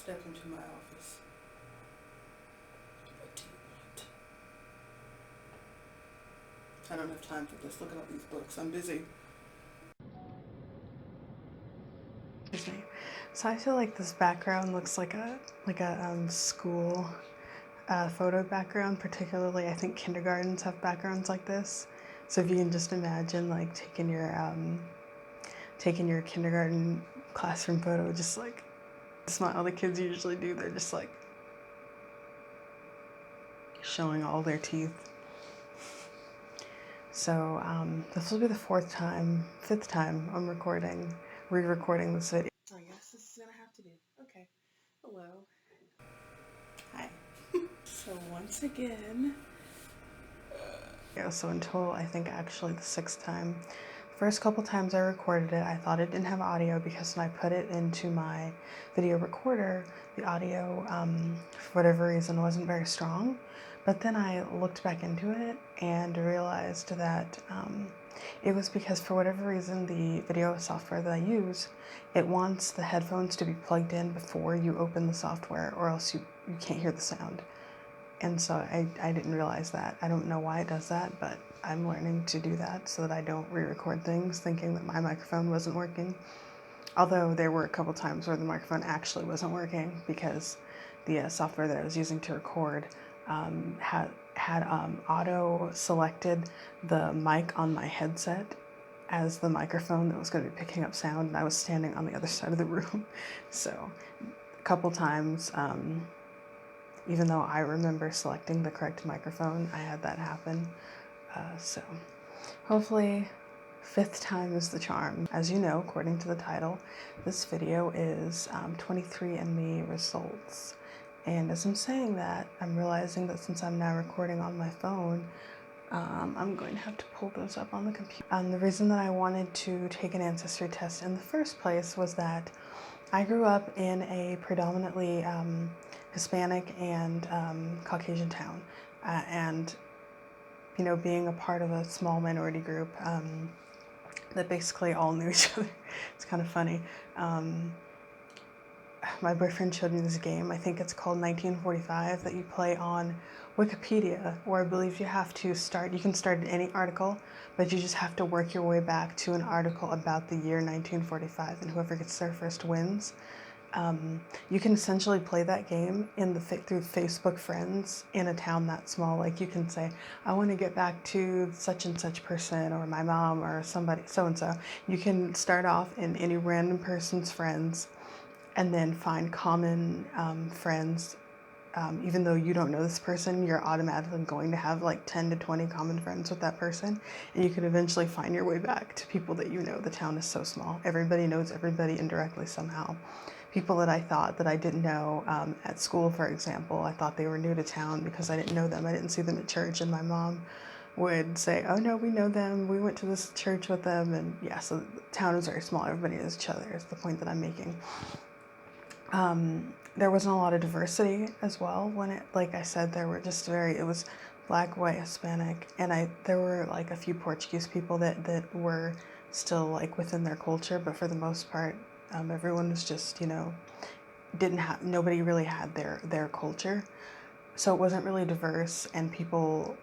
step into my office. What do you want? I don't have time for this. Look at all these books. I'm busy. Excuse me. So I feel like this background looks like a school photo background. Particularly, I think kindergartens have backgrounds like this. So if you can just imagine like taking your kindergarten classroom photo, just like the smile the kids usually do. They're just like showing all their teeth. So this will be the fifth time I'm re-recording this video. I guess this is gonna have to do. Okay. Hello. Hi. So once again, so in total, I think actually the sixth time. First couple times I recorded it, I thought it didn't have audio because when I put it into my video recorder, the audio, for whatever reason, wasn't very strong. But then I looked back into it and realized that it was because for whatever reason, the video software that I use, it wants the headphones to be plugged in before you open the software, or else you can't hear the sound. And so I didn't realize that. I don't know why it does that, but I'm learning to do that so that I don't re-record things thinking that my microphone wasn't working. Although there were a couple times where the microphone actually wasn't working because the software that I was using to record had auto selected the mic on my headset as the microphone that was going to be picking up sound, and I was standing on the other side of the room. So a couple times, even though I remember selecting the correct microphone, I had that happen. So hopefully fifth time is the charm. As you know, according to the title, this video is 23andMe results. And as I'm saying that, I'm realizing that since I'm now recording on my phone, I'm going to have to pull those up on the computer. The reason that I wanted to take an ancestry test in the first place was that I grew up in a predominantly Hispanic and Caucasian town, and you know, being a part of a small minority group that basically all knew each other. It's kind of funny. My boyfriend showed me this game. I think it's called 1945 that you play on Wikipedia, where I believe you have to start. You can start at any article, but you just have to work your way back to an article about the year 1945, and whoever gets there first wins. You can essentially play that game through Facebook friends in a town that small. Like you can say, I want to get back to such and such person, or my mom, or somebody, so-and-so. You can start off in any random person's friends and then find common friends. Even though you don't know this person, you're automatically going to have like 10 to 20 common friends with that person. And you can eventually find your way back to people that you know. The town is so small. Everybody knows everybody indirectly somehow. People that I thought that I didn't know at school, for example, I thought they were new to town because I didn't know them. I didn't see them at church, and my mom would say, oh no, we know them. We went to this church with them. And yeah, so the town is very small. Everybody knows each other is the point that I'm making. There wasn't a lot of diversity as well when it, like I said, there were just it was black, white, Hispanic, and there were like a few Portuguese people that were still like within their culture, but for the most part, everyone was just, you know, nobody really had their culture. So it wasn't really diverse, and people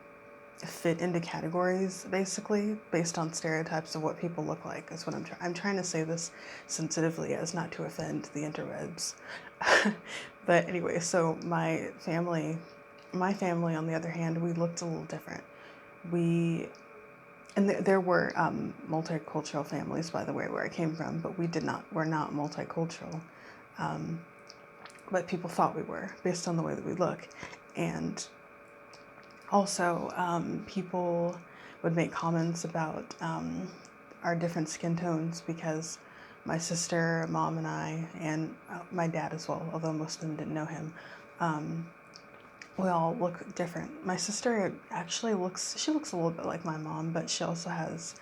fit into categories basically based on stereotypes of what people look like is what I'm trying to say this sensitively as not to offend the interwebs. But anyway, so my family on the other hand, we looked a little different. There were multicultural families, by the way, where I came from, but we're not multicultural. But people thought we were based on the way that we look. And also, people would make comments about our different skin tones because my sister, mom, and I, and my dad as well, although most of them didn't know him, we all look different. My sister actually looks a little bit like my mom, but she also has,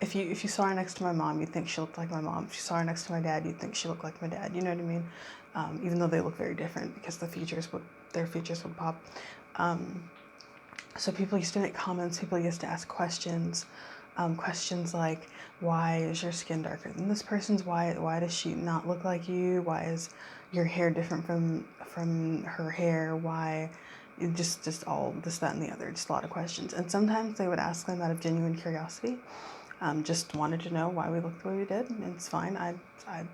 if you saw her next to my mom, you'd think she looked like my mom. If you saw her next to my dad, you'd think she looked like my dad. You know what I mean? Even though they look very different because their features would pop. So people used to make comments, people used to ask questions. questions like, why is your skin darker than this person's? Why does she not look like you? Why is your hair different from her hair? Why? Just all this, that, and the other. Just a lot of questions. And sometimes they would ask them out of genuine curiosity. Just wanted to know why we looked the way we did, and it's fine. I'm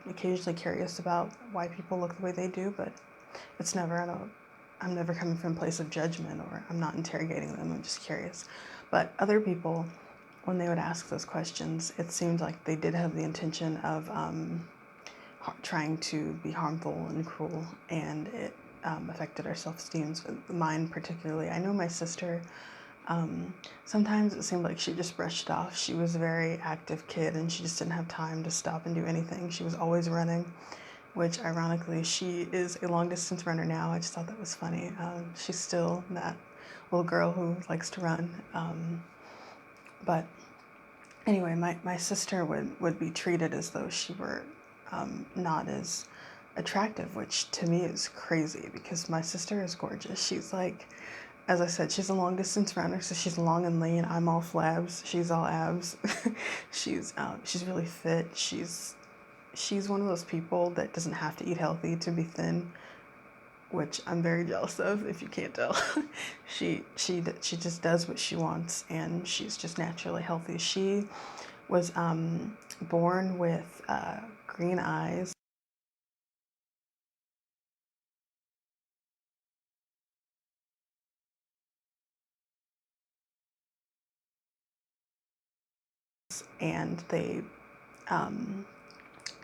occasionally curious about why people look the way they do, but it's never, I'm never coming from a place of judgment, or I'm not interrogating them, I'm just curious. But other people, when they would ask those questions, it seemed like they did have the intention of trying to be harmful and cruel, and it affected our self-esteem, mine particularly. I know my sister, sometimes it seemed like she just brushed it off. She was a very active kid, and she just didn't have time to stop and do anything. She was always running, which ironically, she is a long distance runner now. I just thought that was funny. She's still that little girl who likes to run. But anyway, my sister would be treated as though she were not as attractive, which to me is crazy because my sister is gorgeous. She's like, as I said, she's a long distance runner, so she's long and lean. I'm all flabs. She's all abs. she's really fit. She's one of those people that doesn't have to eat healthy to be thin, which I'm very jealous of, if you can't tell. she just does what she wants, and she's just naturally healthy. She was born with green eyes, and they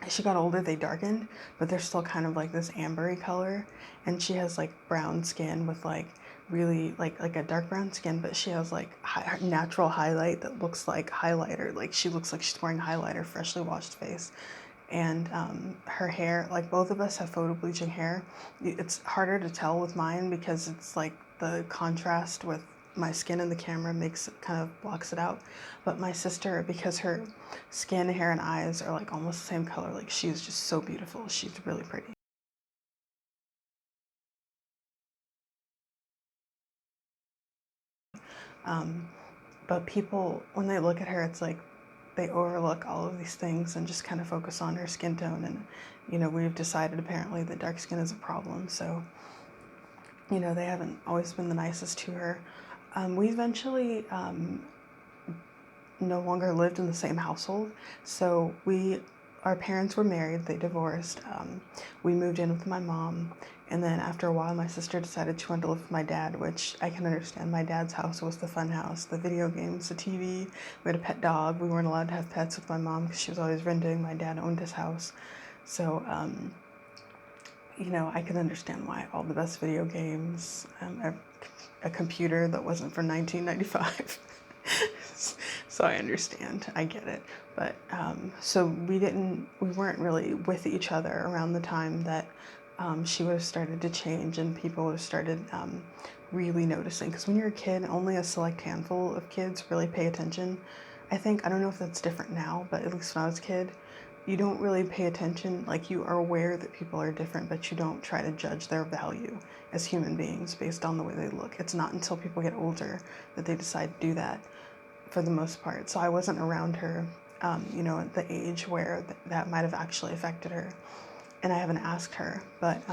as she got older, they darkened, but they're still kind of like this ambery color. And she has like brown skin with like really like a dark brown skin, but she has like natural highlight that looks like highlighter. Like she looks like she's wearing highlighter, freshly washed face. And her hair, like both of us have photo bleaching hair. It's harder to tell with mine because it's like the contrast with my skin in the camera makes it kind of blocks it out. But my sister, because her skin, hair, and eyes are like almost the same color, like she's just so beautiful. She's really pretty. But people, when they look at her, it's like they overlook all of these things and just kind of focus on her skin tone. And, we've decided apparently that dark skin is a problem. So, they haven't always been the nicest to her. We eventually no longer lived in the same household. So our parents were married, they divorced. We moved in with my mom. And then after a while, my sister decided she wanted to live with my dad, which I can understand. My dad's house was the fun house, the video games, the TV. We had a pet dog. We weren't allowed to have pets with my mom because she was always renting. My dad owned his house. So, I can understand why all the best video games, a computer that wasn't from 1995. So I understand, I get it. But so we weren't really with each other around the time that she would have started to change and people would have started really noticing. Because when you're a kid, only a select handful of kids really pay attention. I don't know if that's different now, but at least when I was a kid, you don't really pay attention. Like, you are aware that people are different, but you don't try to judge their value as human beings based on the way they look. It's not until people get older that they decide to do that, for the most part. So I wasn't around her, at the age where that might have actually affected her. And I haven't asked her, but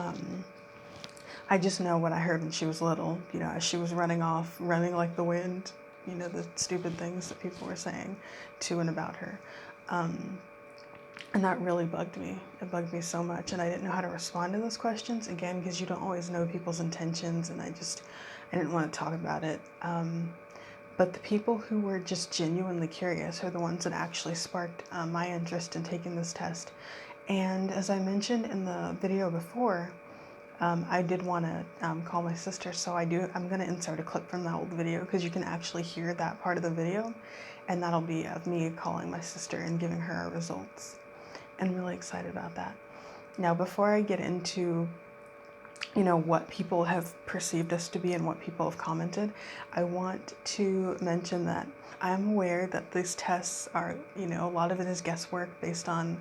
I just know what I heard when she was little, as she was running like the wind, the stupid things that people were saying to and about her. And that really bugged me. It bugged me so much. And I didn't know how to respond to those questions, again, because you don't always know people's intentions. And I didn't want to talk about it. But the people who were just genuinely curious are the ones that actually sparked my interest in taking this test. And as I mentioned in the video before, I did want to call my sister, so I'm going to insert a clip from that old video because you can actually hear that part of the video, and that'll be of me calling my sister and giving her our results. And I'm really excited about that. Now, before I get into what people have perceived us to be and what people have commented, I want to mention that I'm aware that these tests are, a lot of it is guesswork based on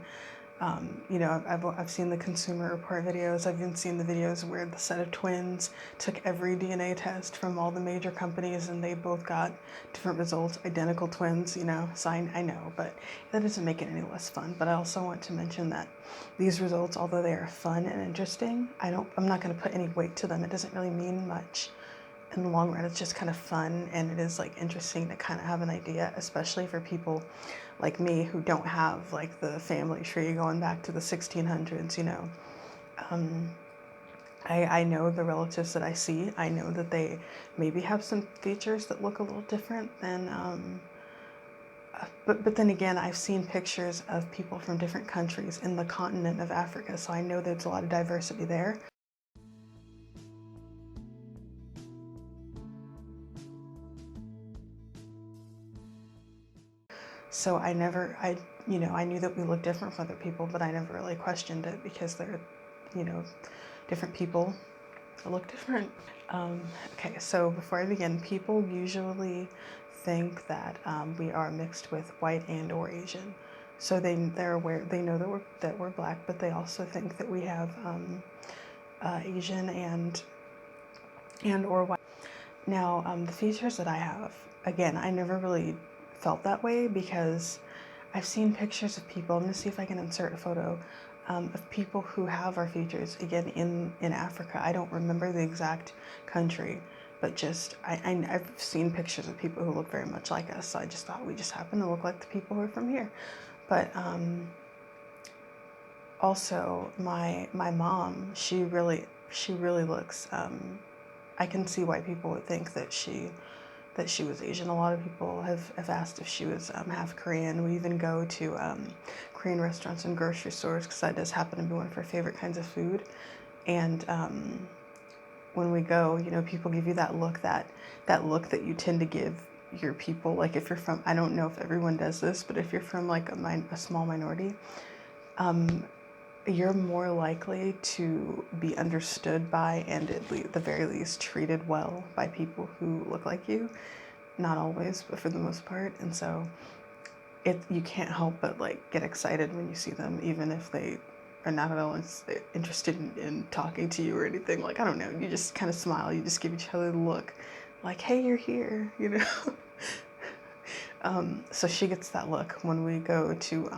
You know, I've seen the Consumer Report videos. I've even seen the videos where the set of twins took every DNA test from all the major companies and they both got different results, identical twins, you know. So I know, but that doesn't make it any less fun. But I also want to mention that these results, although they are fun and interesting, I'm not going to put any weight to them. It doesn't really mean much in the long run. It's just kind of fun, and it is like interesting to kind of have an idea, especially for people like me who don't have like the family tree going back to the 1600s, you know. I know the relatives that I see. I know that they maybe have some features that look a little different than but then again, I've seen pictures of people from different countries in the continent of Africa, so I know there's a lot of diversity there. So I knew that we looked different from other people, but I never really questioned it because they're, you know, different people that look different. Okay, so before I begin, people usually think that we are mixed with white and or Asian. So they're aware, they know that we're black, but they also think that we have Asian and or white. Now, the features that I have, again, I never really felt that way because I've seen pictures of people. I'm going to see if I can insert a photo of people who have our features, again, in Africa. I don't remember the exact country, but just, I've seen pictures of people who look very much like us, so I just thought we just happen to look like the people who are from here. But also, my mom, she really looks, I can see why people would think that she was Asian. A lot of people have asked if she was half Korean. We even go to Korean restaurants and grocery stores because that does happen to be one of her favorite kinds of food. And when we go, you know, people give you that look that you tend to give your people. Like if you're from, I don't know if everyone does this, but if you're from like a small minority, you're more likely to be understood by and at the very least treated well by people who look like you. Not always, but for the most part. And so you can't help but like get excited when you see them, even if they are not at all interested in talking to you or anything. Like, I don't know, you just kind of smile, you just give each other the look like, hey, you're here, you know. So she gets that look when we go to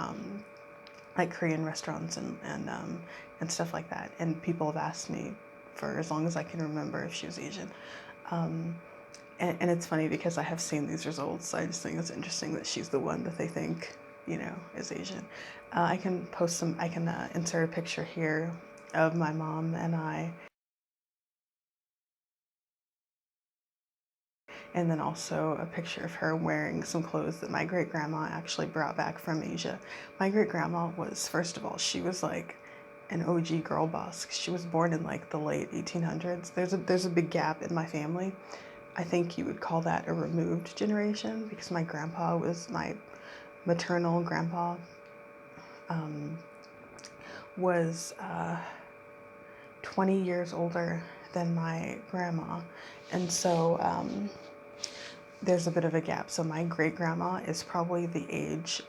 like Korean restaurants and stuff like that. And people have asked me for as long as I can remember if she was Asian. And it's funny because I have seen these results. So I just think it's interesting that she's the one that they think, you know, is Asian. I can insert a picture here of my mom and I. And then also a picture of her wearing some clothes that my great grandma actually brought back from Asia. My great grandma was, first of all, she was like an OG girl boss. She was born in like the late 1800s. There's a big gap in my family. I think you would call that a removed generation because my grandpa was my maternal grandpa was 20 years older than my grandma. And so there's a bit of a gap. So my great grandma was probably the age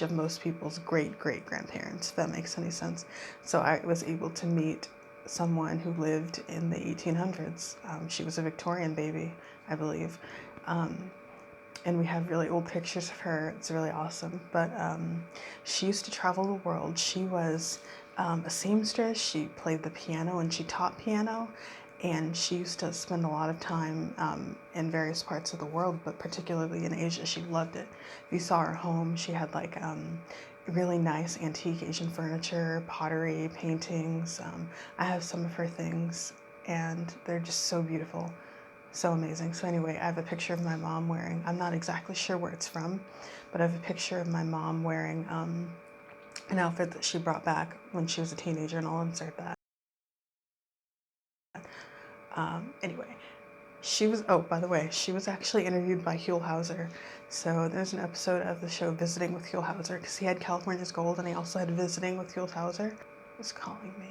of most people's great grandparents, if that makes any sense. So I was able to meet someone who lived in the 1800s. She was a Victorian baby, I believe. And we have really old pictures of her. It's really awesome. But she used to travel the world. She was a seamstress. She played the piano and she taught piano. And she used to spend a lot of time in various parts of the world, but particularly in Asia. She loved it. If you saw her home, she had like really nice antique Asian furniture, pottery, paintings. I have some of her things, and they're just so beautiful, so amazing. So anyway, I have a picture of my mom wearing, I'm not exactly sure where it's from, but I have a picture of my mom wearing an outfit that she brought back when she was a teenager, and I'll insert that. Anyway, by the way, she was actually interviewed by Huell Howser. So there's an episode of the show Visiting with Huell Howser, because he had California's Gold and he also had Visiting with Huell Howser. Who's calling me?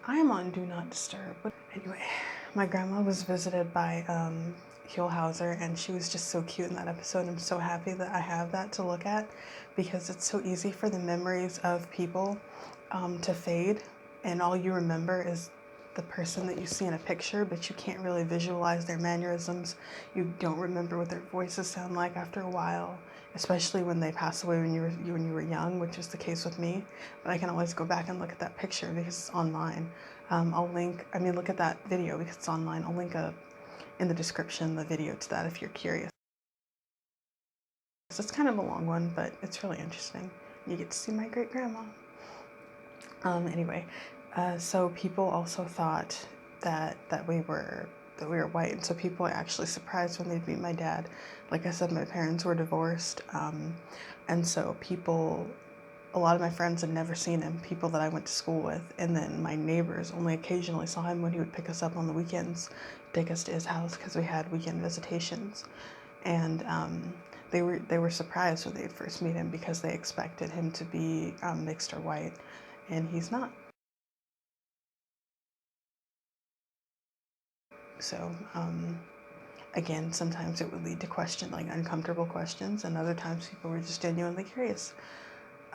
I am on Do Not Disturb. But anyway, my grandma was visited by Huell Howser, and she was just so cute in that episode. I'm so happy that I have that to look at, because it's so easy for the memories of people to fade, and all you remember is the person that you see in a picture, but you can't really visualize their mannerisms. You don't remember what their voices sound like after a while, especially when they pass away when you were young, which was the case with me. But I can always go back and look at that picture because it's online. Look at that video because it's online. I'll link in the description the video to that if you're curious. So it's kind of a long one, but it's really interesting. You get to see my great grandma. So people also thought that we were white, and so people are actually surprised when they meet my dad. Like I said, my parents were divorced, and so a lot of my friends had never seen him, people that I went to school with, and then my neighbors only occasionally saw him when he would pick us up on the weekends, take us to his house because we had weekend visitations, and they were surprised when they first meet him because they expected him to be mixed or white, and he's not. So again, sometimes it would lead to uncomfortable questions, and other times people were just genuinely curious.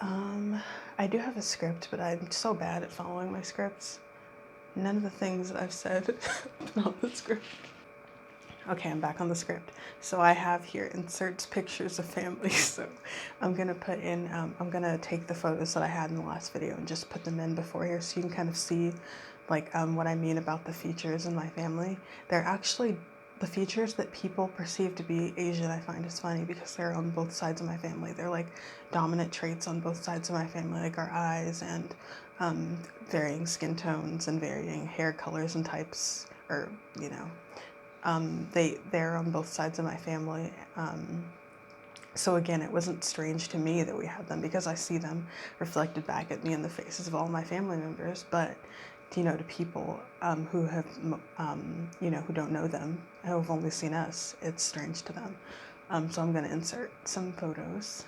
I do have a script, but I'm so bad at following my scripts. None of the things that I've said on the script. Okay, I'm back on the script. So I have here inserts pictures of families. So I'm gonna I'm gonna take the photos that I had in the last video and just put them in before here, so you can kind of see what I mean about the features in my family. They're actually the features that people perceive to be Asian. I find is funny because they're on both sides of my family. They're like dominant traits on both sides of my family, like our eyes and varying skin tones and varying hair colors and types, or they're on both sides of my family. So again, it wasn't strange to me that we had them because I see them reflected back at me in the faces of all my family members. But to people who have who don't know them, who have only seen us, it's strange to them. So I'm going to insert some photos.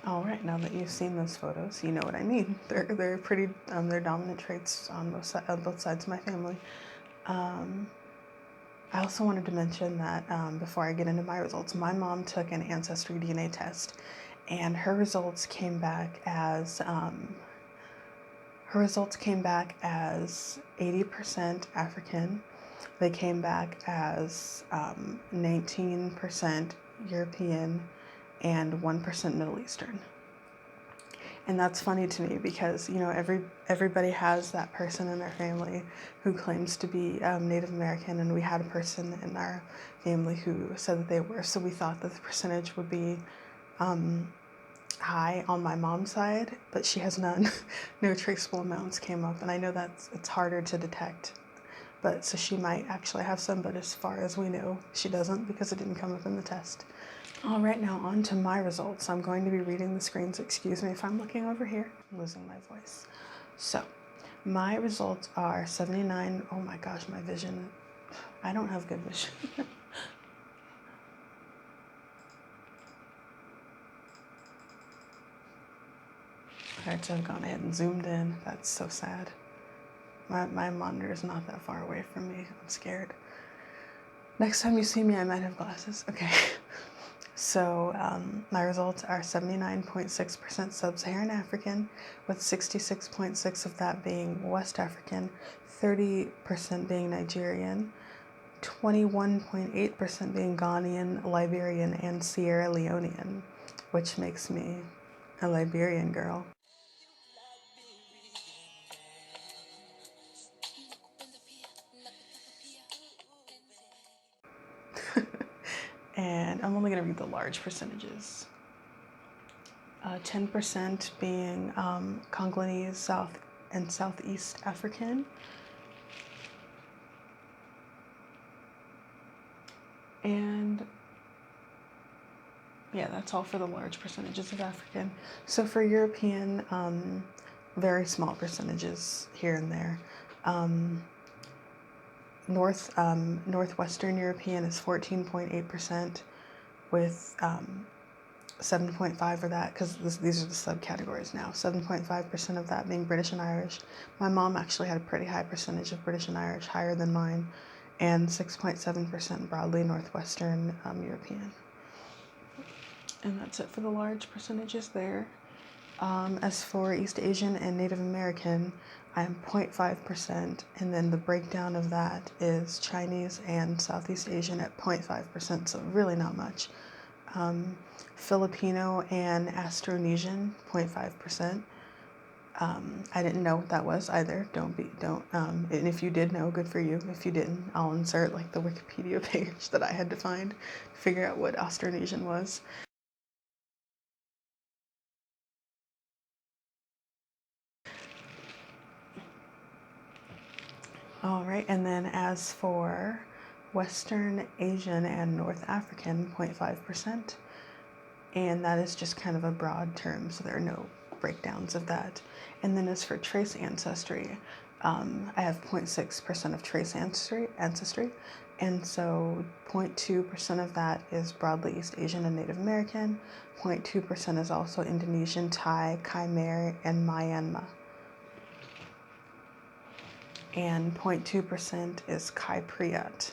All right, now that you've seen those photos, you know what I mean. They're pretty. They're dominant traits on both sides of my family. I also wanted to mention that before I get into my results, my mom took an ancestry DNA test, and her results came back as 80% African. They came back as 19% European and 1% Middle Eastern. And that's funny to me because everybody has that person in their family who claims to be Native American, and we had a person in our family who said that they were. So we thought that the percentage would be high on my mom's side, but she has none. No traceable amounts came up, and I know it's harder to detect. But so she might actually have some, but as far as we know, she doesn't because it didn't come up in the test. All right, now on to my results. I'm going to be reading the screens. Excuse me if I'm looking over here. I'm losing my voice. So, my results are 79. Oh my gosh, my vision. I don't have good vision. All right, so I've gone ahead and zoomed in. That's so sad. My monitor is not that far away from me. I'm scared. Next time you see me, I might have glasses. Okay. So my results are 79.6% Sub-Saharan African, with 66.6% of that being West African, 30% being Nigerian, 21.8% being Ghanaian, Liberian, and Sierra Leonean, which makes me a Liberian girl. And I'm only going to read the large percentages. 10% being Congolese, South and Southeast African. And yeah, that's all for the large percentages of African. So for European, very small percentages here and there. Northwestern European is 14.8%, with 7.5 of that, because these are the subcategories now. 7.5% of that being British and Irish. My mom actually had a pretty high percentage of British and Irish, higher than mine, and 6.7% broadly Northwestern European. And that's it for the large percentages there. As for East Asian and Native American, I am 0.5%, and then the breakdown of that is Chinese and Southeast Asian at 0.5%, so really not much. Filipino and Austronesian, 0.5%. I didn't know what that was either. And if you did know, good for you. If you didn't, I'll insert like the Wikipedia page that I had to find to figure out what Austronesian was. All right, and then as for Western Asian and North African, 0.5%. And that is just kind of a broad term, so there are no breakdowns of that. And then as for trace ancestry, I have 0.6% of trace ancestry, and so 0.2% of that is broadly East Asian and Native American. 0.2% is also Indonesian, Thai, Khmer, and Myanmar. And 0.2% is Cypriot.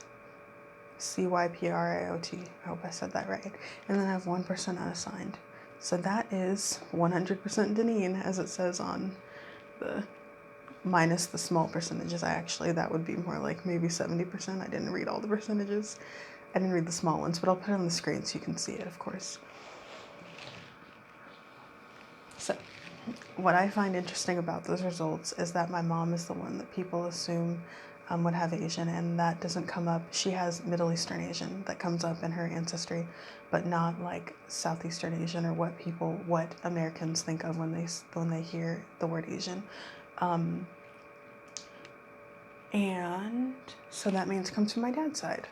Cypriot. I hope I said that right. And then I have 1% unassigned. So that is 100% Denine, as it says on the, minus the small percentages. That would be more like maybe 70%. I didn't read all the percentages. I didn't read the small ones, but I'll put it on the screen so you can see it, of course. So what I find interesting about those results is that my mom is the one that people assume would have Asian, and that doesn't come up. She has Middle Eastern Asian that comes up in her ancestry, but not like Southeastern Asian or what Americans think of when they hear the word Asian. And so that means it comes from my dad's side.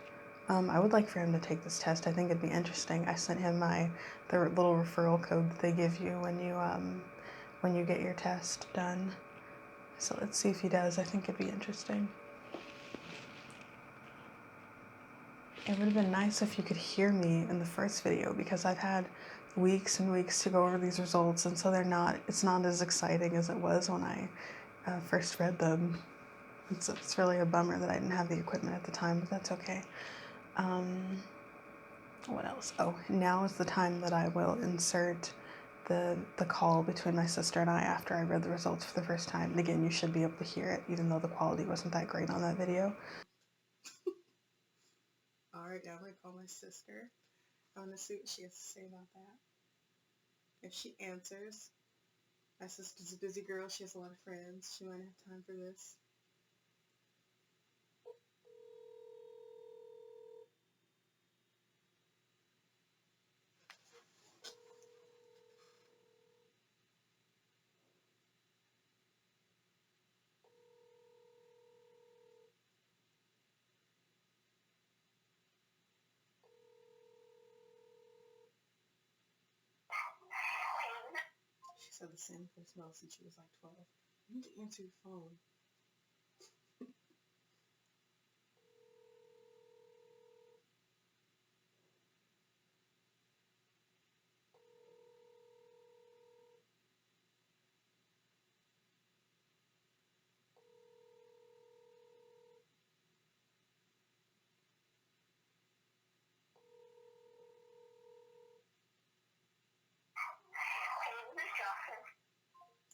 I would like for him to take this test. I think it'd be interesting. I sent him the little referral code that they give you when you get your test done. So let's see if he does. I think it'd be interesting. It would have been nice if you could hear me in the first video, because I've had weeks and weeks to go over these results, and so it's not as exciting as it was when I first read them. It's really a bummer that I didn't have the equipment at the time, but that's okay. What else? Oh, now is the time that I will insert the call between my sister and I after I read the results for the first time. And again, you should be able to hear it, even though the quality wasn't that great on that video. All right, now I'm going to call my sister. I want to see what she has to say about that. If she answers, my sister's a busy girl. She has a lot of friends. She might have time for this. She said the same voicemail since she was like 12. You need to answer your phone.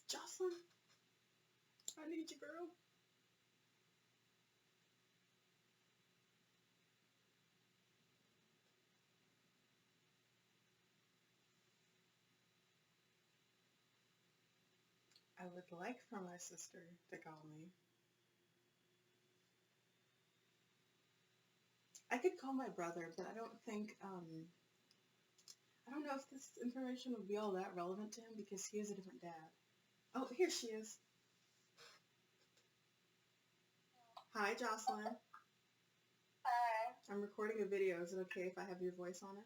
Jocelyn, I need you, girl. I would like for my sister to call me. I could call my brother, but I don't know if this information would be all that relevant to him because he has a different dad. Oh, here she is. Hi, Jocelyn. Hi. I'm recording a video. Is it okay if I have your voice on it?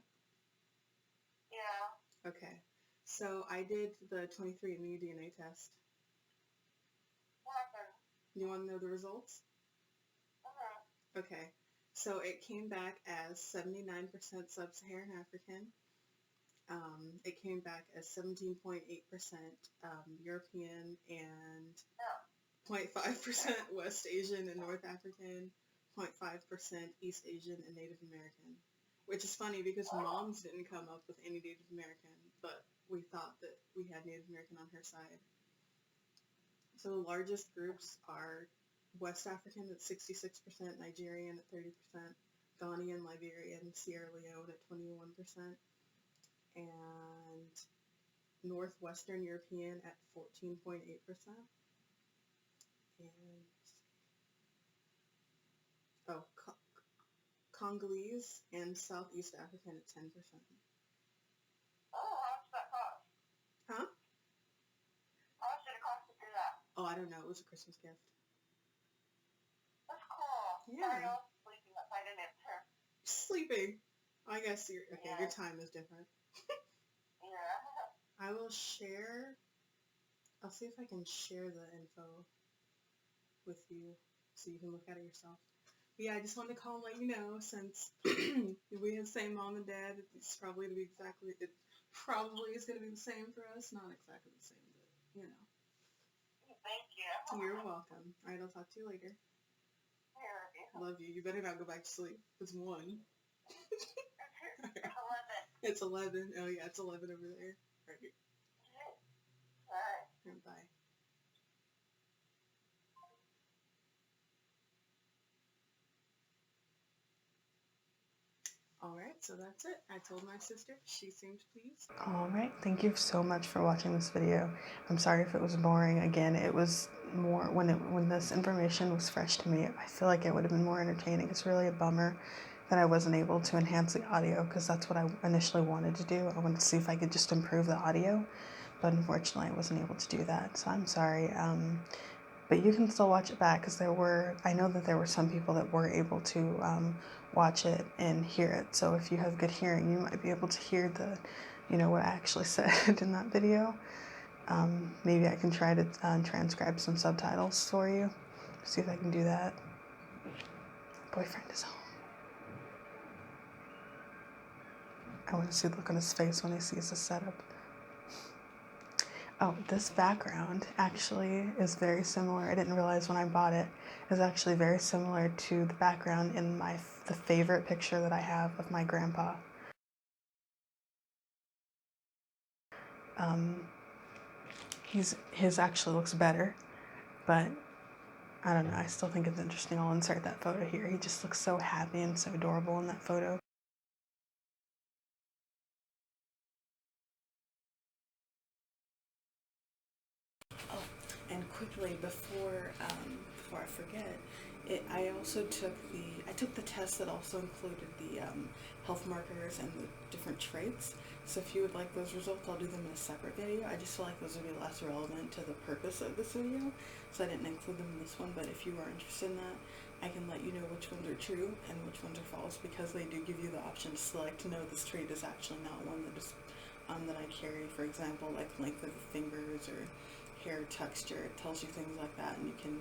Yeah. Okay. So I did the 23andMe DNA test. What happened? You want to know the results? Okay. So it came back as 79% sub-Saharan African. It came back as 17.8% European and 0.5% West Asian and North African, 0.5% East Asian and Native American. Which is funny because Mom's didn't come up with any Native American, but we thought that we had Native American on her side. So the largest groups are West African at 66%, Nigerian at 30%, Ghanaian, Liberian, Sierra Leone at 21%, and Northwestern European at 14.8%, and Congolese and Southeast African at 10%. Oh, how much did that cost? Huh? How much did it cost to do that? Oh, I don't know. It was a Christmas gift. That's cool. Yeah. Sorry, I was sleeping. That's why I didn't answer. Sleeping. I guess your Yeah. your time is different. Yeah. I will share. I'll see if I can share the info with you so you can look at it yourself. But yeah, I just wanted to call and let you know, since we have the same mom and dad, it's probably going to be exactly, it probably is going to be the same for us. Not exactly the same, but, you know. Thank you. You're welcome. All right, I'll talk to you later. Here. Love you. You better not go back to sleep. It's 1. It's 11. It's 11. Oh, yeah, it's 11 over there. All right. Bye. Bye. Alright, so that's it. I told my sister. She seemed pleased. Alright, thank you so much for watching this video. I'm sorry if it was boring. Again, it was more, when this information was fresh to me, I feel like it would have been more entertaining. It's really a bummer that I wasn't able to enhance the audio, because that's what I initially wanted to do. I wanted to see if I could just improve the audio, but unfortunately I wasn't able to do that, so I'm sorry. But you can still watch it back, because I know that there were some people that were able to watch it and hear it. So if you have good hearing, you might be able to hear what I actually said in that video. Maybe I can try to transcribe some subtitles for you. See if I can do that. Boyfriend is home. I want to see the look on his face when he sees the setup. Oh, this background actually is very similar. I didn't realize when I bought it. It's actually very similar to the background in the favorite picture that I have of my grandpa. His actually looks better, but I don't know. I still think it's interesting. I'll insert that photo here. He just looks so happy and so adorable in that photo. Oh, and quickly before I forget, I took the test that also included the health markers and the different traits. So if you would like those results, I'll do them in a separate video. I just feel like those would be less relevant to the purpose of this video, so I didn't include them in this one. But if you are interested in that, I can let you know which ones are true and which ones are false, because they do give you the option to select, no, this trait is actually not one that is that I carry. For example, like length of the fingers or hair texture. It tells you things like that, and you can,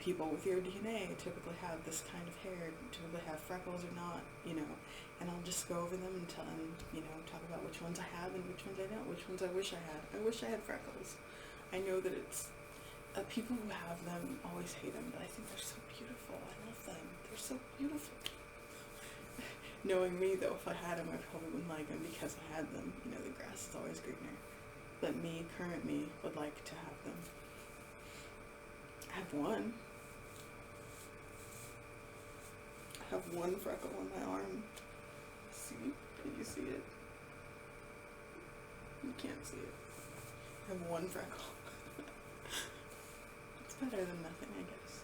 people with your DNA typically have this kind of hair, typically have freckles or not, and I'll just go over them and talk about which ones I have and which ones I don't, which ones I wish I had. I wish I had freckles. I know that it's, people who have them always hate them, but I think they're so beautiful. I love them. They're so beautiful. Knowing me, though, if I had them, I probably wouldn't like them because I had them. The grass is always greener. But me, current me, would like to have them. I have one. I have one freckle on my arm. See? Can you see it? You can't see it. I have one freckle. It's better than nothing, I guess.